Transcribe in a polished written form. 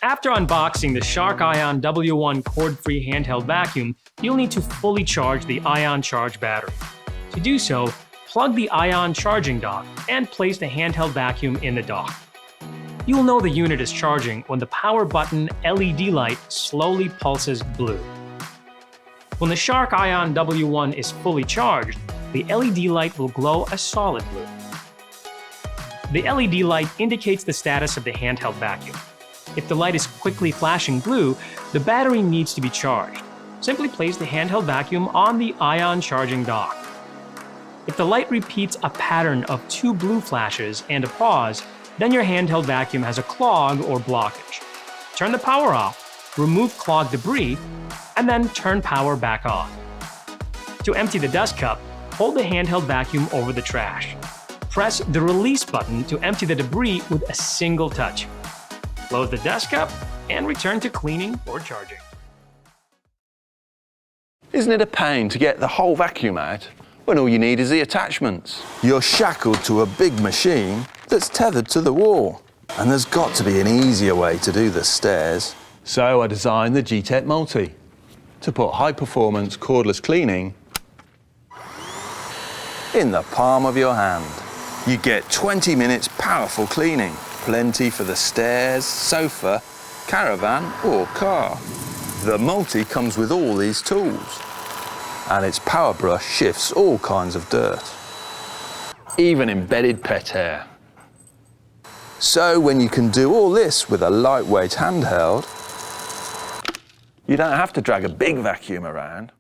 After unboxing the Shark Ion W1 cord-free handheld vacuum, you'll need to fully charge the Ion Charge battery. To do so, plug the Ion charging dock and place the handheld vacuum in the dock. You'll know the unit is charging when the power button LED light slowly pulses blue. When the Shark Ion W1 is fully charged, the LED light will glow a solid blue. The LED light indicates the status of the handheld vacuum. If the light is quickly flashing blue, the battery needs to be charged. Simply place the handheld vacuum on the Ion charging dock. If the light repeats a pattern of 2 blue flashes and a pause, then your handheld vacuum has a clog or blockage. Turn the power off, remove clogged debris, and then turn power back on. To empty the dust cup, hold the handheld vacuum over the trash. Press the release button to empty the debris with a single touch. Close the dust cup and return to cleaning or charging. Isn't it a pain to get the whole vacuum out when all you need is the attachments? You're shackled to a big machine that's tethered to the wall. And there's got to be an easier way to do the stairs. So I designed the Gtech Multi to put high-performance cordless cleaning in the palm of your hand. You get 20 minutes powerful cleaning. Plenty for the stairs, sofa, caravan or car. The Multi comes with all these tools. And its power brush shifts all kinds of dirt. Even embedded pet hair. So when you can do all this with a lightweight handheld, you don't have to drag a big vacuum around.